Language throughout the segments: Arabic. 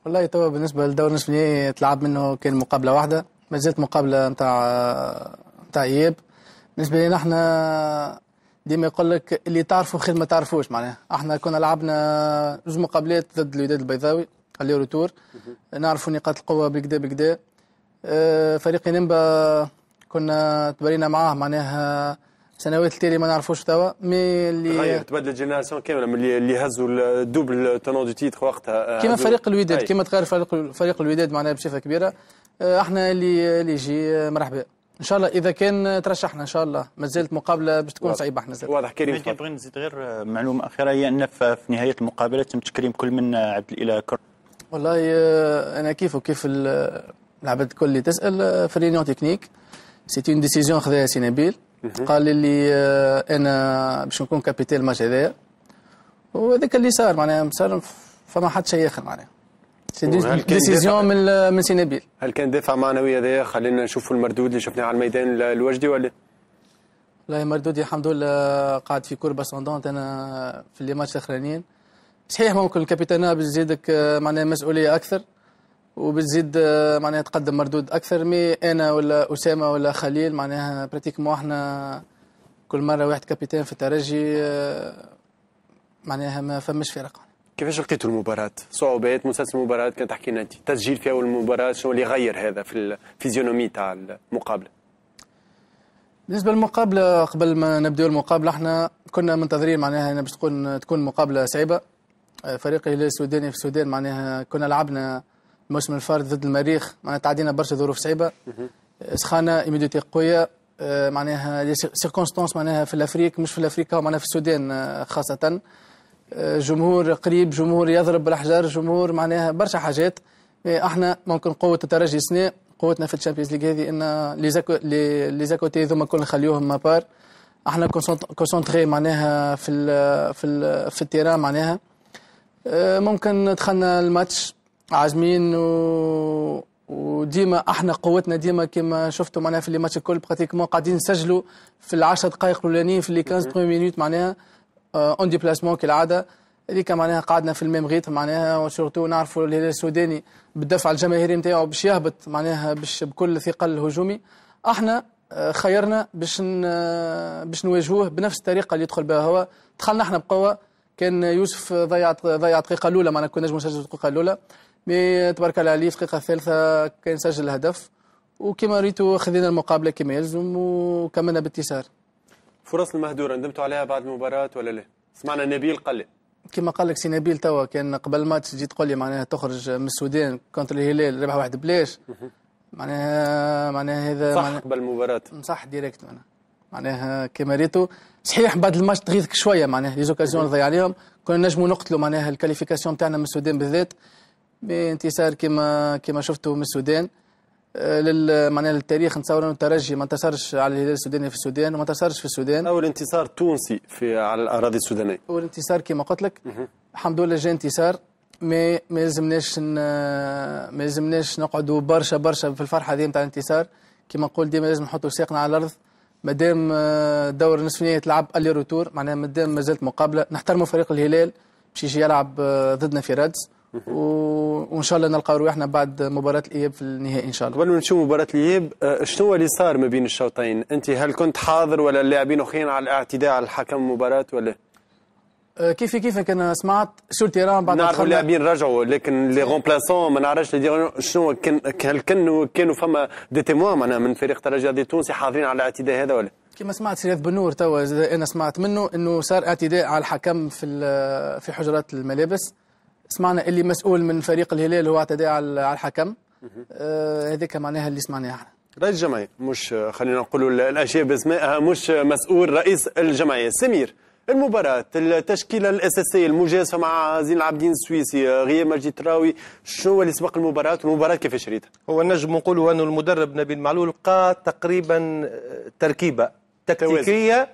والله توا بالنسبة للدور نصف النهائي تلعب منه كان مقابلة واحدة، ما زالت مقابلة نتاع إياب. بالنسبة لنا احنا ديما يقول لك اللي تعرفوا خير ما تعرفوش، معناها احنا كنا لعبنا زوج مقابلات ضد الوداد البيضاوي اللي روتور، نعرفوا نقاط القوة بكدا بكدا. فريق نيمبا كنا تبارينا معاه معناها سنوات التالي ما نعرفوش توا، مي اللي تبدل جينيراسيون كامله من اللي هزوا الدوبل تونون دو تيتر وقتها كيما فريق الوداد، كيما تغير فريق الوداد معناها بصفه كبيره. احنا اللي يجي مرحبا ان شاء الله. اذا كان ترشحنا ان شاء الله مازالت مقابله باش تكون صعيبه. احنا واضح. كريم نبغي نزيد غير معلومه اخيره، هي ان في نهايه المقابله تم تكريم كل من عبد الاله كر. والله انا كيف العباد الكل اللي تسال في رينيون تكنيك سي اون ديسيزيون خذاها سي نبيل، قال لي انا باش نكون كابيتان الماتش هذايا، وهذاك اللي صار معناها صار فما حد شيء اخر معناها ديسيزيون من سي نبيل. هل كان دافع معنوي هذايا خلينا نشوفوا المردود اللي شفناه على الميدان الوجدي ولا؟ والله مردودي الحمد لله قاعد في كوربا سوندونت انا في لي ماتش الاخرانيين. صحيح ممكن الكابيتانا بتزيدك معناها مسؤوليه اكثر وبتزيد معناها تقدم مردود اكثر، مي انا ولا اسامه ولا خليل معناها براتيكمون احنا كل مره واحد كابيتان في الترجي معناها ما فماش فرق. كيفاش لقيتوا المباراة؟ صعوبات مسلسل المباراة كان تحكي لنا انت، تسجيل في اول مباراة شنو اللي غير هذا في الفيزيونومي تاع المقابلة؟ بالنسبة للمقابلة قبل ما نبداو المقابلة احنا كنا منتظرين معناها باش تكون مقابلة صعيبة. فريق الهلال السوداني في السودان معناها كنا لعبنا الموسم الفارط ضد المريخ، معناها تعدينا برشا ظروف صعيبة، سخانة ايميديتي قوية، معناها لي سيركونستانس معناها في الافريق مش في الافريقا معناها في السودان خاصة. جمهور قريب، جمهور يضرب بالاحجار، جمهور معناها برشا حاجات. احنا ممكن قوة الترجي سنة قوتنا في الشامبيونز ليغ هذه ان لي زاكوتي ذوما كل نخليوهم مابار. احنا كونسونطري معناها في التيران معناها. ممكن دخلنا الماتش عازمين وديما احنا قوتنا ديما كما شفتوا معناها في الماتش الكل براتيكمون قاعدين نسجلوا في العشر دقائق الاولانيين في لي 15 مينوت معناها اون ديبلاسمون كالعاده. هذيك معناها قعدنا في الميم غيط معناها، وشرطو نعرفوا الهلال السوداني بالدفع الجماهيري نتاعو باش يهبط معناها باش بكل ثقل هجومي. احنا خيرنا باش نواجهوه بنفس الطريقه اللي يدخل بها هو. دخلنا احنا بقوه، كان يوسف ضيع الدقيقه الاولى معناها كنا نجموا نسجلوا الدقيقه الاولى، مي تبارك الله عليه في الدقيقه الثالثه كان سجل الهدف، وكما ريتوا خذينا المقابله كما يلزم وكملنا بانتصار. فرص المهدوره ندمتوا عليها بعد المباراه ولا لا؟ سمعنا نبيل قال لي كما قال لك سي نبيل توا كان قبل الماتش تجي تقول لي معناها تخرج من السودان كونتر الهلال ربح واحد بلاش، معناها هذا صح قبل المباراه صح ديريكت معناها كما ريتو. صحيح بعد الماتش تغيظك شويه معناها لي زوكازيون اللي ضيع عليهم، كنا نجموا نقتلوا معناها الكاليفيكاسيون تاعنا من السودان بالذات بانتصار كما شفتوا من السودان. معناها للتاريخ نتصور انه الترجي ما انتصرش على الهلال السوداني في السودان وما انتصرش في السودان. اول انتصار تونسي على الاراضي السودانيه، اول انتصار كما قلت لك. الحمد لله جا انتصار، ما يلزمناش نقعدوا برشا في الفرحه هذه نتاع الانتصار. كما نقول ديما لازم نحطوا ساقنا على الارض، مادام دور نصف النهائي تلعب الي روتور معناها مادام مازالت مقابله نحترموا فريق الهلال باش يجي يلعب ضدنا في رادس، وان شاء الله نلقاو رواحنا بعد مباراه الاياب في النهائي ان شاء الله. قبل ما نشوف مباراه الاياب شنو اللي صار ما بين الشوطين؟ انت هل كنت حاضر ولا اللاعبين اخرين على الاعتداء على الحكم المباراه ولا؟ كيف كان سمعت سور تيران بعد نعرف اللاعبين رجعوا، لكن لي رومبلاسون ما نعرفش شنو هل كانوا فما دي تيموان معناها من فريق الترجي التونسي حاضرين على الاعتداء هذا ولا؟ كما سمعت سي بن نور توا انا سمعت منه انه صار اعتداء على الحكم في حجرات الملابس. سمعنا اللي مسؤول من فريق الهلال هو اعتداء على الحكم. هذيك معناها اللي سمعناه احنا. رئيس الجمعيه مش خلينا نقولوا الاشياء باسمائها، مش مسؤول رئيس الجمعيه. سمير، المباراة، التشكيلة الأساسية المجازفة مع زين العابدين السويسي، غياب مجدي تراوي، شنو اللي سبق المباراة والمباراة كيفاش ريتها؟ هو نجم نقولوا أنه المدرب نبيل معلول لقى تقريبا تركيبة تكتيكية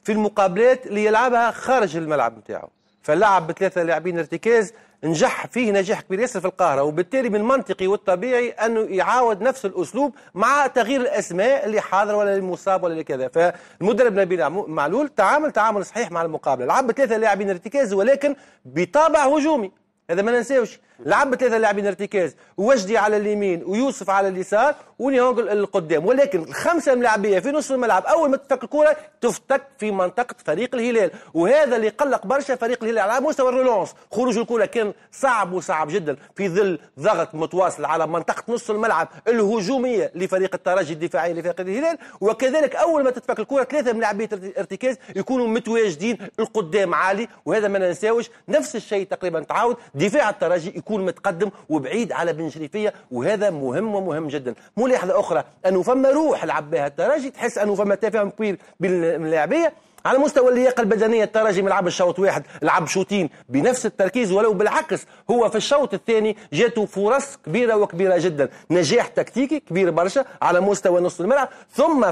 في المقابلات اللي يلعبها خارج الملعب نتاعو، فلعب بثلاثة لاعبين ارتكاز نجح فيه نجاح كبير ياسر في القاهرة، وبالتالي من المنطقي والطبيعي أنه يعاود نفس الأسلوب مع تغيير الأسماء اللي حاضر ولا اللي مصاب ولا اللي كذا. فالمدرب نبيل معلول تعامل صحيح مع المقابلة، لعب بثلاثة لاعبين ارتكاز ولكن بطابع هجومي، هذا ما ننساوش. لعب ثلاثه لاعبين ارتكاز، وجدي على اليمين ويوسف على اليسار ونيونغ القدام، ولكن الخمسه ملاعبيه في نصف الملعب اول ما تفتك الكره تفتك في منطقه فريق الهلال، وهذا اللي قلق برشا فريق الهلال على مستوى الرولونس. خروج الكره كان صعب وصعب جدا في ظل ضغط متواصل على منطقه نص الملعب الهجوميه لفريق الترجي، الدفاعيه لفريق الهلال. وكذلك اول ما تتفك الكره ثلاثه ملاعبيه ارتكاز يكونوا متواجدين القدام عالي، وهذا ما ننساوش. نفس الشيء تقريبا تعاود دفاع الترجي يكون متقدم وبعيد على بن شريفيه، وهذا مهم ومهم جدا. ملاحظه اخرى انه فما روح لعب بها الترجي، تحس انه فما تفاهم كبير بين اللاعبيه. على مستوى اللياقه البدنيه الترجي ما لعبش شوط واحد، لعب شوطين بنفس التركيز، ولو بالعكس هو في الشوط الثاني جاته فرص كبيره وكبيره جدا، نجاح تكتيكي كبير برشا على مستوى نص الملعب. ثم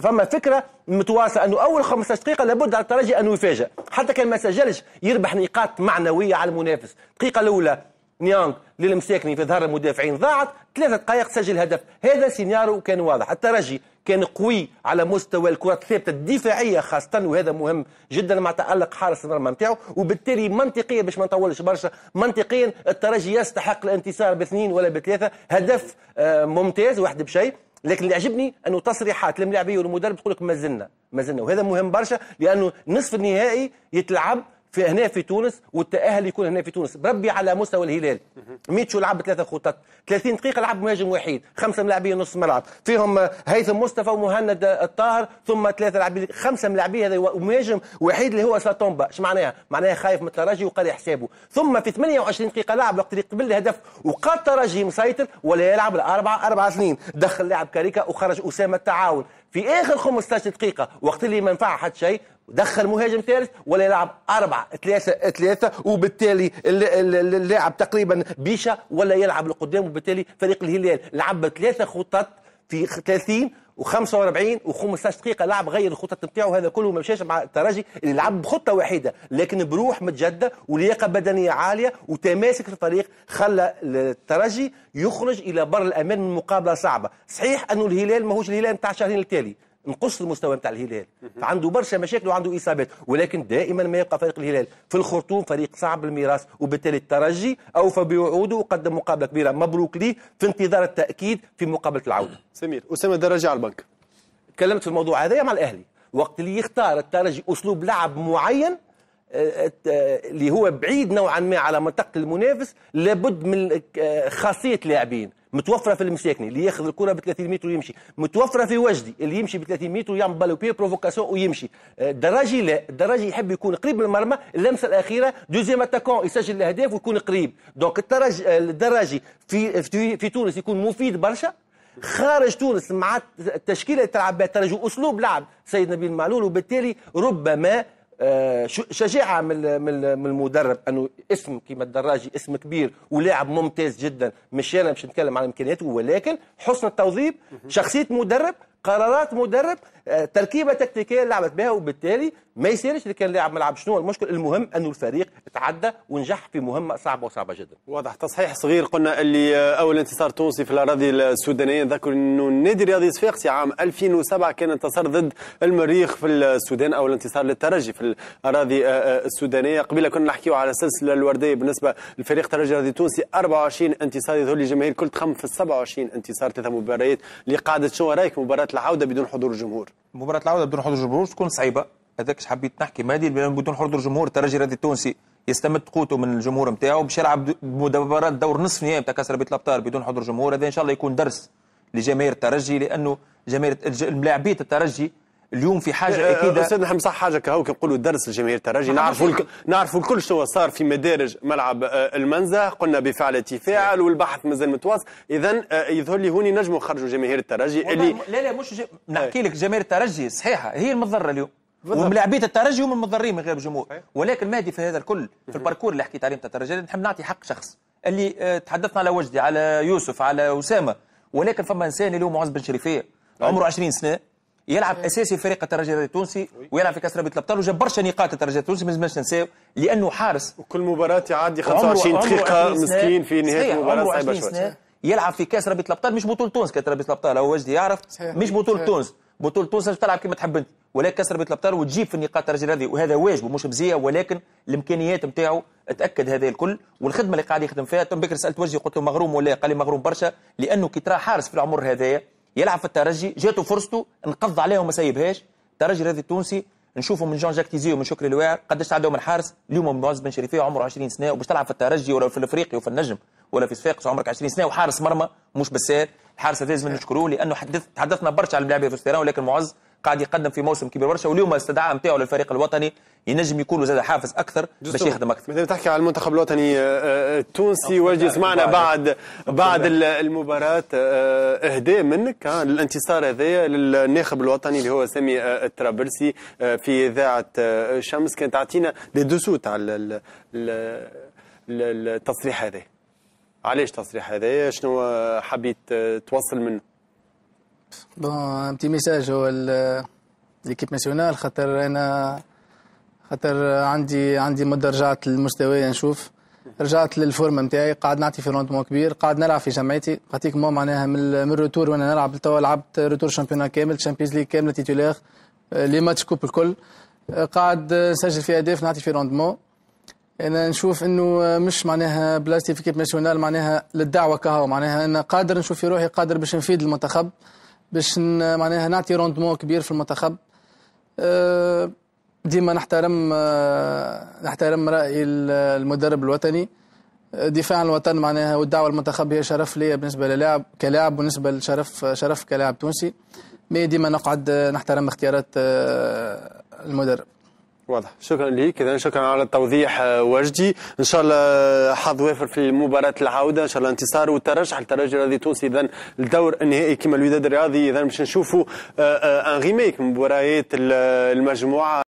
فما فكره متواصله انه اول 15 دقيقه لابد على الترجي انه يفاجئ، حتى كان ما سجلش يربح نقاط معنويه على المنافس. الدقيقه الاولى نيانغ للمساكني في ظهر المدافعين ضاعت، 3 دقائق سجل هدف، هذا سيناريو كان واضح. الترجي كان قوي على مستوى الكرات الثابته الدفاعيه خاصه، وهذا مهم جدا مع تالق حارس المرمى نتاعو، وبالتالي منطقيا باش ما نطولش برشا، منطقيا الترجي يستحق الانتصار باثنين ولا بثلاثه، هدف ممتاز واحد بشيء. لكن اللي عجبني انه تصريحات الملاعبيه والمدرب تقول لك ما زلنا، وهذا مهم برشا، لانه نصف النهائي يتلعب في هنا في تونس، والتأهل يكون هنا في تونس. بربي على مستوى الهلال ميتشو لعب 3 خطط، 30 دقيقة لعب مهاجم وحيد، 5 ملاعبين نص ملعب فيهم هيثم مصطفى ومهند الطاهر، ثم 3 لاعبين 5 ملاعبين، هذا مهاجم وحيد اللي هو ساتومبا. ايش معناها؟ معناها خايف من الترجي وقاري حسابه. ثم في 28 دقيقة لعب وقت اللي قبل الهدف وقاد الترجي مسيطر ولا يلعب 4 سنين، دخل لاعب كاريكا وخرج أسامة التعاون في آخر 15 دقيقة وقت اللي ما نفع حد شيء، دخل مهاجم ثالث ولا يلعب 4-3-3، وبالتالي اللاعب تقريبا بيشا ولا يلعب لقدام، وبالتالي فريق الهلال لعب 3 خطط في 30 و45 و15 دقيقة، لعب غير الخطط نتاعو. هذا كله ما مشاش مع الترجي اللي لعب بخطة واحدة لكن بروح متجدة ولياقة بدنية عالية وتماسك في الفريق، خلى الترجي يخرج إلى بر الأمان من مقابلة صعبة. صحيح أنه الهلال ماهوش الهلال نتاع الشهرين التالي، نقص المستوى نتاع الهلال، فعنده برشا مشاكل وعنده اصابات، ولكن دائما ما يبقى فريق الهلال في الخرطوم فريق صعب الميراث، وبالتالي الترجي اوفى بوعوده وقدم مقابله كبيره. مبروك ليه في انتظار التاكيد في مقابله العوده. سمير، اسامه الدراجي على البنك. تكلمت في الموضوع هذا مع الاهلي، وقت اللي يختار الترجي اسلوب لعب معين اللي هو بعيد نوعا ما على منطقه المنافس، لابد من خاصيه لاعبين متوفره في المساكني اللي ياخذ الكره ب 30 متر ويمشي، متوفره في وجدي اللي يمشي ب 30 متر ويعمل بالو بي بروفوكاسيون ويمشي. الدراجي لا، الدراجي يحب يكون قريب من المرمى، اللمسه الاخيره دوزيام اتاكون يسجل الاهداف ويكون قريب. دونك الدراجي في تونس يكون مفيد برشا، خارج تونس مع التشكيله اللي تلعب بها الترجي اسلوب لعب سيد نبيل معلول، وبالتالي ربما شجاعه من المدرب انه اسم كيما الدراجي اسم كبير ولاعب ممتاز جدا، مش انا باش نتكلم عن امكانياته، ولكن حسن التوظيف، شخصيه مدرب، قرارات مدرب، تركيبه تكتيكيه لعبت بها، وبالتالي ما يصيرش اللي كان لاعب ملعب. شنو المشكل؟ المهم انه الفريق تعدى ونجح في مهمه صعبه وصعبه جدا. واضح. تصحيح صغير، قلنا اللي اول انتصار تونسي في الاراضي السودانيه، نذكر انه النادي الرياضي صفاقسي عام 2007 كان انتصار ضد المريخ في السودان، اول انتصار للترجي في الاراضي السودانيه. قبيله كنا نحكيو على السلسله الورديه بالنسبه للفريق الترجي الرياضي التونسي، 24 انتصار، يظهر لي الجماهير كل تخمم في 27 انتصار، 3 مباريات لقاعده. شنو رايك مباراه العوده بدون حضور الجمهور؟ مباراة العودة بدون حضور الجمهور تكون صعيبة، هذاك اش حبيت نحكي مادي بدون حضور الجمهور. الترجي الرياضي التونسي يستمد قوته من الجمهور نتاعو باش يلعب مباراة دور نصف نهائي نتاع كاس رابطة الابطال بدون حضور جمهور. هذا ان شاء الله يكون درس لجماهير الترجي، لانه جماهير ملاعبيه الترجي اليوم في حاجه اكيده. استاذ نحب صح حاجه كهو كنقولوا درس لجماهير الترجي، نعرفوا الكل شنو صار في مدارج ملعب المنزه، قلنا بفعل فاعل والبحث مازال متواصل. اذا يظهر لي هوني نجموا نخرجوا جماهير الترجي اللي لا مش نحكي لك جماهير الترجي صحيحه هي المضره اليوم، وملاعبيه الترجي هم المضرين من غير الجمهور. ولكن مادي في هذا الكل في الباركور اللي حكيت عليه نتاع الترجي نحب نعطي حق شخص اللي تحدثنا على وجدي، على يوسف، على اسامه، ولكن فما انسان اللي هو معز بن شريفيه عمره 20 سنه يلعب اساسي في فريق الترجي التونسي ويلعب في كاس رابطه الابطال وجاب برشا نقاط الترجي التونسي، ما لازمناش ننساو لانه حارس. وكل مباراه يعدي 25 دقيقه مسكين في نهايه المباراه صعيبه شويه. يلعب في كاس رابطه الابطال، مش بطوله تونس، كاس رابطه الابطال هو وجدي يعرف، مش بطوله تونس. بطوله تونس تلعب كما تحب انت، ولكن كسر بيت الابطال وتجيب في النقاط الترجي هذه، وهذا واجبه مش مزيه، ولكن الامكانيات نتاعو اتاكد هذا الكل، والخدمه اللي قاعد يخدم فيها. تم بكر سالت وجهي قلت له مغروم ولا؟ قال لي مغروم برشا، لانه كي ترى حارس في العمر هذايا يلعب في الترجي جاته فرصته انقض عليها وما سيبهاش. الترجي هذا التونسي نشوفوا من جون جاك تيزي ومن شكري الواعر قداش عندهم الحارس اليوم. من معز بن شريفيه عمره 20 سنه وباش تلعب في الترجي ولا في الافريقي وفي النجم ولا في صفاقس عمرك 20 سنه وحارس مرمى مش بالسهل. الحارس هذا لازم نشكروه لانه تحدثنا برشا على اللاعبين في الستيران، ولكن معز قاعد يقدم في موسم كبير برشا، واليوم الاستدعاء نتاعو للفريق الوطني ينجم يكون زاد حافز اكثر باش يخدم اكثر. مثلا تحكي على المنتخب الوطني التونسي وجدي سمعنا بعد المباراه اهداء منك الانتصار هذايا للناخب الوطني اللي هو سامي الطرابلسي في اذاعه شمس. كانت تعطينا دي دوسوت على التصريح هذا. علاش التصريح هذايا؟ شنو حبيت توصل منه؟ بون بتي ميساج هو ليكيب ناسيونال، خاطر عندي مده رجعت للمستوى، نشوف رجعت للفورمه نتاعي، قاعد نعطي في روندمون كبير، قاعد نلعب في جمعيتي براتيكمون معناها من الروتور وانا نلعب لتوا لعبت روتور شامبيون كامل، تشامبيونز ليغ كامل تيتولير، لي ماتش كوب الكل، قاعد نسجل في اهداف نعطي في روندمون. انا نشوف انه مش معناها بلاستي في كيب ناسيونال معناها للدعوه كهو، معناها انا قادر نشوف في روحي قادر باش نفيد المنتخب، باش معناها نعطي روندمون كبير في المنتخب. ديما نحترم رأي المدرب الوطني. دفاع عن الوطن معناها والدعوة للمنتخب هي شرف ليا بالنسبة للاعب كلاعب، وبالنسبة لشرف كلاعب تونسي. مي ديما نقعد نحترم اختيارات المدرب. واضح. شكرا لك. اذا شكرا على التوضيح وجدي. ان شاء الله حظ وافر في مباراه العوده، ان شاء الله انتصار والترشح الترجي الرياضي التونسي اذا الدور النهائي كما الوداد الرياضي. اذا باش نشوفوا ان ريميك من مباريات المجموعه.